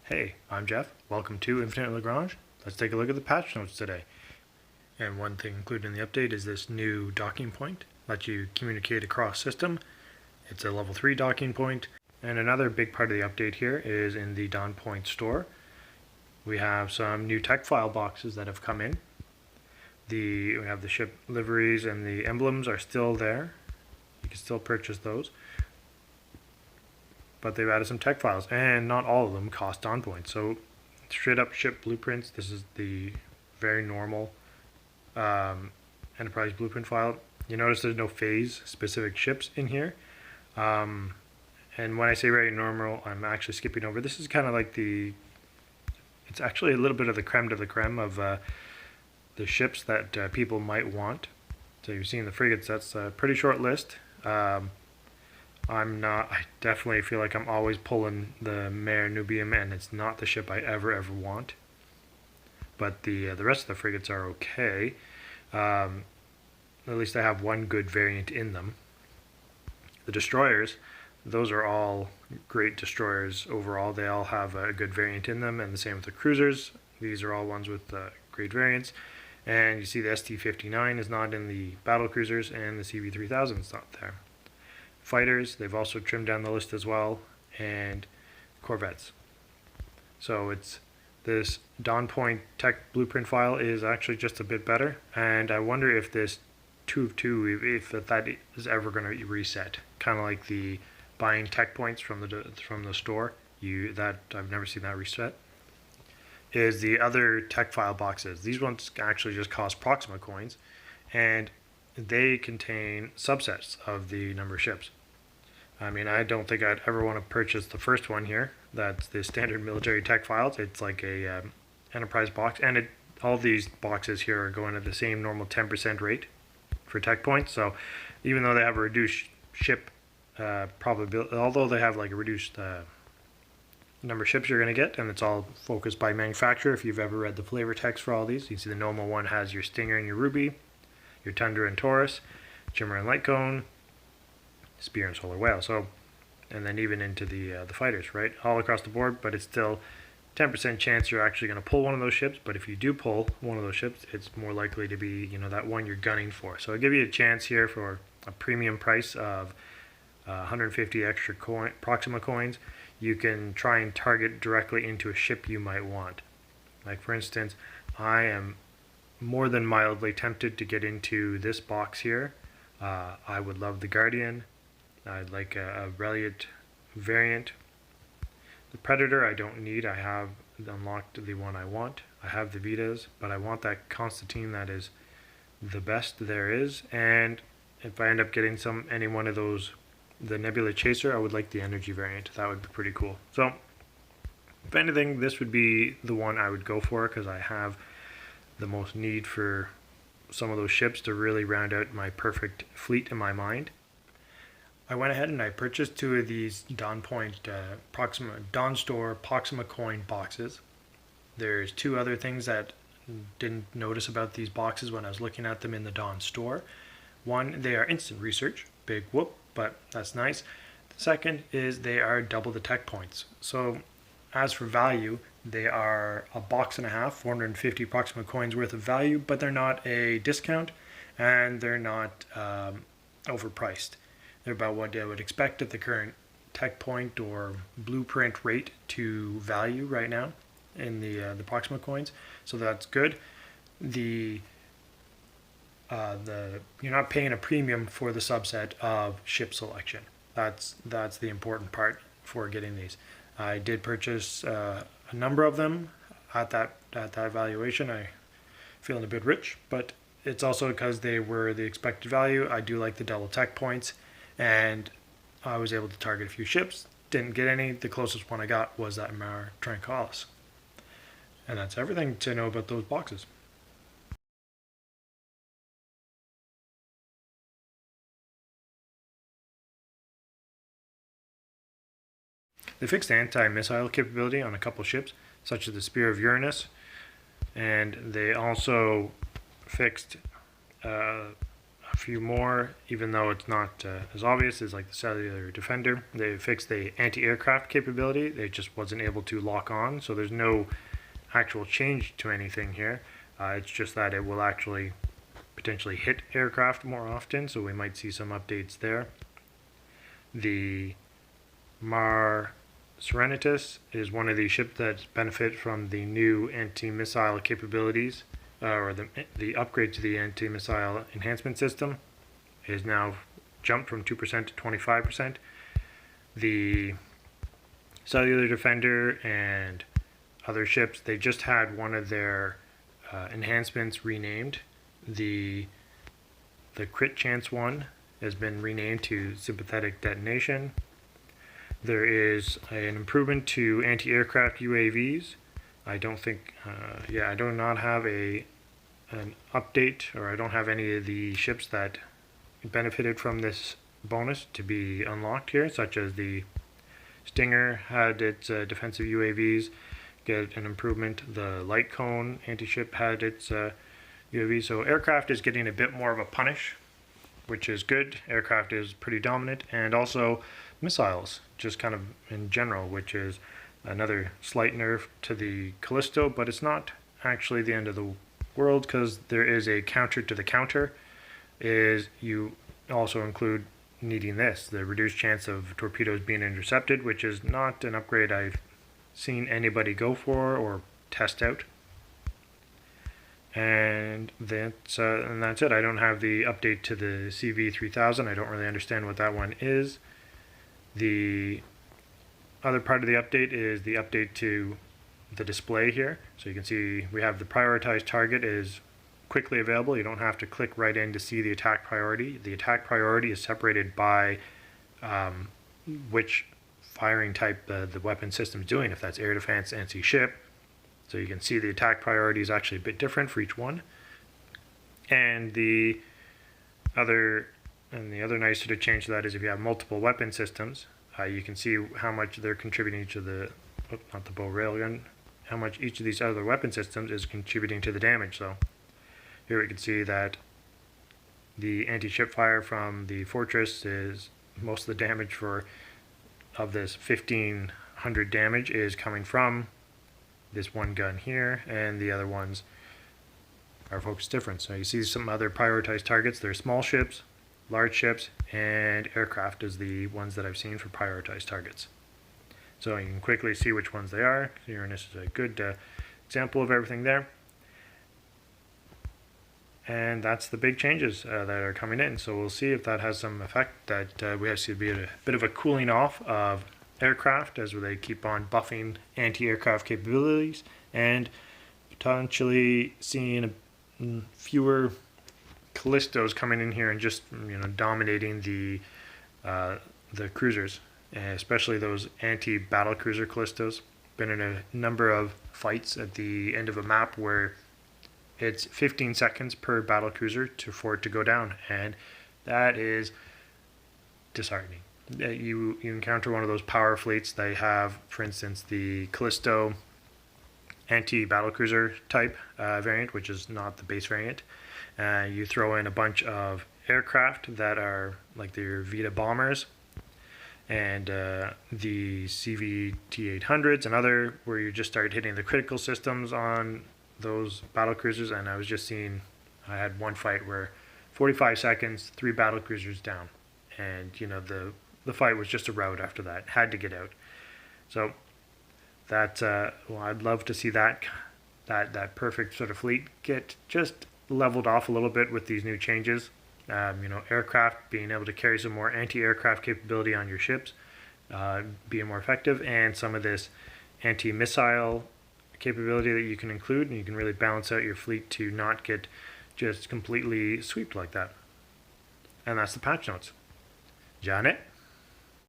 Hey, I'm Jeff. Welcome to Infinite Lagrange. Let's take a look at the patch notes today. And one thing included in the update is this new docking point. Lets you communicate across system. It's a level 3 docking point. And another big part of the update here is in the Dawn Point store. We have some new tech file boxes that have come in. We have the ship liveries and the emblems are still there. You can still purchase those. But they've added some tech files, and not all of them cost Dawn points. So straight up ship blueprints. This is the very normal enterprise blueprint file. You notice there's no phase specific ships in here. And when I say very normal, I'm actually skipping over. This is kind of like it's actually a little bit of the creme de la creme of the ships that people might want. So you've seen the frigates. That's a pretty short list. I definitely feel like I'm always pulling the Mare Nubium, and it's not the ship I ever want. But the rest of the frigates are okay. At least I have one good variant in them. The destroyers, those are all great destroyers overall. They all have a good variant in them, and the same with the cruisers. These are all ones with great variants. And you see the ST-59 is not in the battle cruisers, and the CV-3000 is not there. Fighters, they've also trimmed down the list as well, and corvettes. So it's this Dawn Point tech blueprint file is actually just a bit better, and I wonder if this 2 of 2, if that is ever going to reset, kind of like the buying tech points from the store. I've never seen that reset. Is the other tech file boxes. These ones actually just cost Proxima coins, and they contain subsets of the number of ships. I mean, I don't think I'd ever want to purchase the first one here. That's the standard military tech files. It's like a enterprise box, and all these boxes here are going at the same normal 10% rate for tech points. So even though they have a reduced ship probability, although they have like a reduced number of ships you're going to get, and it's all focused by manufacturer. If you've ever read the flavor text for all these, you see the normal one has your Stinger and your Ruby, your Tundra and Taurus, Shimmer and Light Cone, Spear and Solar Whale. So, and then even into the fighters, right? All across the board, but it's still 10% chance you're actually going to pull one of those ships. But if you do pull one of those ships, it's more likely to be, that one you're gunning for. So I'll give you a chance here for a premium price of 150 extra Proxima coins. You can try and target directly into a ship you might want. Like for instance, I am more than mildly tempted to get into this box here. I would love the Guardian. I'd like a Reliant variant. The Predator I don't need. I have unlocked the one I want. I have the Vitas, but I want that Constantine that is the best there is. And if I end up getting any one of those, the Nebula Chaser, I would like the Energy variant. That would be pretty cool. So if anything, this would be the one I would go for, because I have the most need for some of those ships to really round out my perfect fleet in my mind. I went ahead and I purchased 2 of these Dawn Point Dawn Store Proxima coin boxes. There's 2 other things that didn't notice about these boxes when I was looking at them in the Dawn Store. One, they are instant research, big whoop, but that's nice. The second is they are double the tech points. So as for value, they are a box and a half, 450 Proxima coins worth of value, but they're not a discount, and they're not overpriced. They're about what I would expect at the current tech point or blueprint rate to value right now in the Proxima coins. So that's good. You're not paying a premium for the subset of ship selection. That's the important part for getting these. I did purchase a number of them at that valuation. I feeling a bit rich, but it's also because they were the expected value. I do like the double tech points, and I was able to target a few ships. Didn't get any. The closest one I got was that Mare Tranquillus. And that's everything to know about those boxes. They fixed anti-missile capability on a couple ships, such as the Spear of Uranus, and they also fixed a few more, even though it's not as obvious, is like the cellular defender. They fixed the anti-aircraft capability. It just wasn't able to lock on, so there's no actual change to anything here. It's just that it will actually potentially hit aircraft more often, so we might see some updates there. The Mar Serenitatis is one of the ships that benefit from the new anti-missile capabilities, or the upgrade to the anti-missile enhancement system. It is now jumped from 2% to 25%. The cellular defender and other ships, they just had one of their enhancements renamed. The crit chance one has been renamed to sympathetic detonation. There is an improvement to anti-aircraft UAVs. I don't think, I do not have an update, or I don't have any of the ships that benefited from this bonus to be unlocked here, such as the Stinger had its defensive UAVs get an improvement. The Light Cone anti-ship had its UAV. So aircraft is getting a bit more of a punish, which is good. Aircraft is pretty dominant, and also missiles, just kind of in general, which is another slight nerf to the Callisto, but it's not actually the end of the world, because there is a counter to the counter. Is you also include needing this, the reduced chance of torpedoes being intercepted, which is not an upgrade I've seen anybody go for or test out. And that's it. I don't have the update to the CV3000. I don't really understand what that one is. The other part of the update is the update to the display here. So you can see we have the prioritized target is quickly available. You don't have to click right in to see the attack priority. The attack priority is separated by which firing type the weapon system is doing, if that's air defense, NC ship. So you can see the attack priority is actually a bit different for each one. And the other nice sort of change to that is if you have multiple weapon systems, you can see how much they're contributing to the, not the bow railgun, how much each of these other weapon systems is contributing to the damage. So here we can see that the anti-ship fire from the Fortress is most of the damage of this 1500 damage is coming from this one gun here, and the other ones are focused different. So you see some other prioritized targets. They're small ships, large ships, and aircraft is the ones that I've seen for prioritized targets. So you can quickly see which ones they are. Uranus is a good example of everything there. And that's the big changes that are coming in. So we'll see if that has some effect, that we have to be a bit of a cooling off of aircraft as they keep on buffing anti-aircraft capabilities, and potentially seeing fewer Callistos coming in here and just dominating the cruisers, especially those anti-battle cruiser Callistos. Been in a number of fights at the end of a map where it's 15 seconds per battle cruiser for it to go down, and that is disheartening. You encounter one of those power fleets. They have, for instance, the Callisto anti-battlecruiser type variant, which is not the base variant. You throw in a bunch of aircraft that are like their Vita bombers, and the CVT-800s and other, where you just start hitting the critical systems on those battle cruisers. And I was just seeing, I had one fight where 45 seconds, 3 battle cruisers down, and the fight was just a rout after that. Had to get out. So that I'd love to see that perfect sort of fleet get just leveled off a little bit with these new changes. Aircraft being able to carry some more anti-aircraft capability on your ships, being more effective, and some of this anti-missile capability that you can include, and you can really balance out your fleet to not get just completely swept like that. And that's the patch notes. Janet?